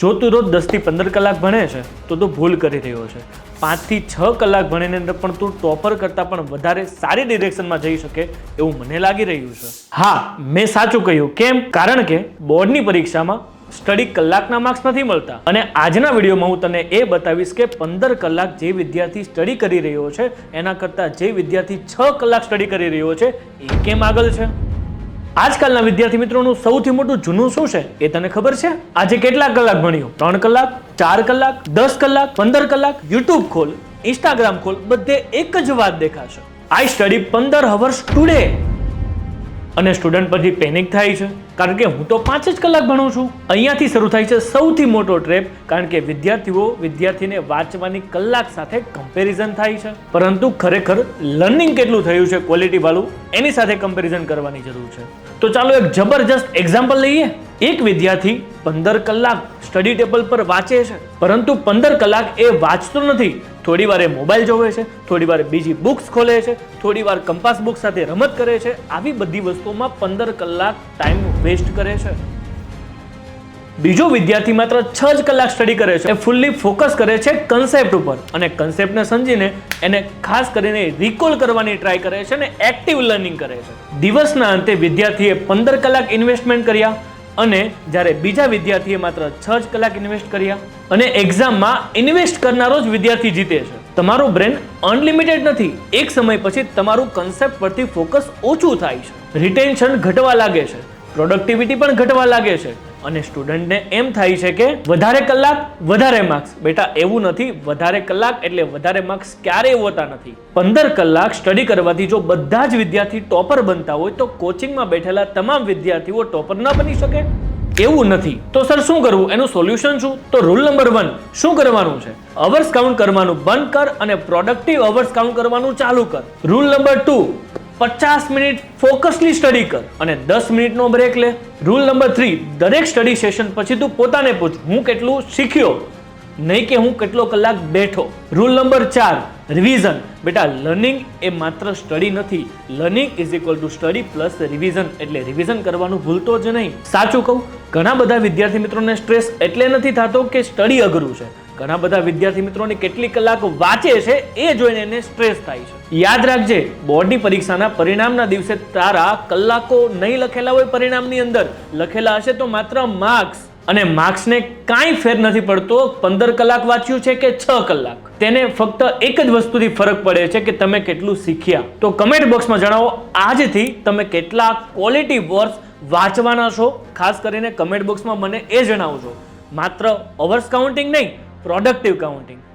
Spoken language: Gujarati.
જો તું રોજ 10 થી 15 કલાક ભણે છે તો તું ભૂલ કરી રહ્યો છે. 5 થી 6 કલાક ભણીને પણ તું ટોપર કરતાં પણ વધારે સારી ડિરેક્શનમાં જઈ શકે એવું મને લાગી રહ્યું છે. હા, મેં સાચું કહ્યું. કેમ? કારણ કે બોર્ડની પરીક્ષામાં સ્ટડી કલાકના માર્ક્સ નથી મળતા. અને આજના વિડીયોમાં હું તને એ બતાવીશ કે 15 કલાક જે વિદ્યાર્થી સ્ટડી કરી રહ્યો છે એના કરતાં જે વિદ્યાર્થી 6 કલાક સ્ટડી કરી રહ્યો છે એ કેમ આગળ છે. આજકાલના વિદ્યાર્થી મિત્રોનું સૌથી મોટું જૂનું શું છે એ તને ખબર છે? આજે કેટલા કલાક ભણ્યો? 3 કલાક, 4 કલાક, 10 કલાક, 15 કલાક? યુટ્યુબ ખોલ, ઇન્સ્ટાગ્રામ ખોલ, બધે એક જ વાત દેખાશે, આઈ સ્ટડી 15 hours ટુડે. અને સ્ટુડન્ટ પછી પેનિક થાય છે કારણ કે હું તો 5 જ કલાક ભણું છું. અહીંયાથી શરૂ થાય છે સૌથી મોટો ટ્રેપ, કારણ કે વિદ્યાર્થીને વાંચવાની કલાક સાથે કમ્પેરિઝન થાય છે. પરંતુ ખરેખર લર્નિંગ કેટલું થયું છે ક્વોલિટી વાળું એની સાથે કમ્પેરિઝન કરવાની જરૂર છે. તો ચાલો એક જબરજસ્ત એક્ઝામ્પલ લઈએ. એક વિદ્યાર્થી 15 કલાક સ્ટડી ટેબલ પર વાંચે છે, પરંતુ 15 કલાક એ વાંચતો નથી. થોડી વાર એ મોબાઈલ જોવે છે, થોડી વાર બીજી બુક્સ ખોલે છે, થોડી વાર કંપાસ બુક સાથે રમત કરે છે. આવી બધી વસ્તુઓમાં 15 કલાક ટાઈમ વેસ્ટ કરે છે. બીજો વિદ્યાર્થી માત્ર 6 જ કલાક સ્ટડી કરે છે. એ ફૂલ્લી ફોકસ કરે છે કન્સેપ્ટ ઉપર અને કન્સેપ્ટને સમજીને એને ખાસ કરીને રિકોલ કરવાની ટ્રાય કરે છે અને એક્ટિવ લર્નિંગ કરે છે. દિવસના અંતે વિદ્યાર્થીએ 15 કલાક ઇન્વેસ્ટમેન્ટ કર્યા અને જ્યારે બીજા વિદ્યાર્થીએ માત્ર 6 જ કલાક ઇન્વેસ્ટ કર્યા. અને એક્ઝામમાં ઇન્વેસ્ટ કરનારો જ વિદ્યાર્થી જીતે છે. તમારું બ્રેન અનલિમિટેડ નથી. એક સમય પછી તમારું કન્સેપ્ટ પરથી ફોકસ ઓછું થાય છે, રિટેન્શન ઘટવા લાગે છે, પ્રોડક્ટિવિટી પણ ઘટવા લાગે છે અને સ્ટુડન્ટને એમ થાય છે કે વધારે કલાક વધારે માર્ક્સ. બેટા, એવું નથી. વધારે કલાક એટલે વધારે માર્ક્સ ક્યારેય હોતા નથી. 15 કલાક સ્ટડી કરવાથી જો બધા જ વિદ્યાર્થી ટોપર બનતા હોય તો કોચિંગમાં બેઠેલા તમામ વિદ્યાર્થીઓ ટોપર ન બની શકે? એવું નથી. તો સર શું કરવું? એનું સોલ્યુશન શું? તો રૂલ નંબર 1 શું કરવાનું છે? અવર્સ કાઉન્ટ કરવાનું બંધ કર અને પ્રોડક્ટિવ અવર્સ કાઉન્ટ કરવાનું ચાલુ કર. રૂલ નંબર 2 50 મિનિટ ફોકસલી સ્ટડી કર અને 10 મિનિટનો બ્રેક લે. રૂલ નંબર 3 દરેક સ્ટડી સેશન પછી તું પોતાને પૂછ, હું કેટલું શીખ્યો, નહીં કે હું કેટલો કલાક બેઠો. Rule number 4 revision. બેટા, લર્નિંગ એ માત્ર સ્ટડી નથી. Learning is equal to study plus revision. એટલે રિવિઝન કરવાનું ભૂલતો જ નહીં. સાચું કહું, ઘણા બધા વિદ્યાર્થી મિત્રોને સ્ટ્રેસ એટલે નથી થતો કે સ્ટડી અઘરું છે. ઘણા બધા વિદ્યાર્થી મિત્રોને કેટલી કલાક વાંચે છે એ જોઈને એને સ્ટ્રેસ થાય છે. યાદ રાખજે, બોર્ડની પરીક્ષાના પરિણામના દિવસે તારા કલાકો નહીં લખેલા હોય, પરિણામની અંદર લખેલા હશે તો માત્ર માર્ક્સ. અને માર્ક્સને કાંઈ ફેર નથી પડતો 15 કલાક વાંચ્યું છે કે 6 કલાક. તેને ફક્ત એક જ વસ્તુથી ફરક પડે છે કે તમે કેટલું શીખ્યા. તો કમેન્ટ બોક્સમાં જણાવો આજથી તમે કેટલા ક્વોલિટી વર્સ વાંચવાના છો. ખાસ કરીને કમેન્ટ બોક્સમાં મને એ જણાવજો. માત્ર અવર્સ કાઉન્ટિંગ નહીં, પ્રોડક્ટિવ કાઉન્ટિંગ.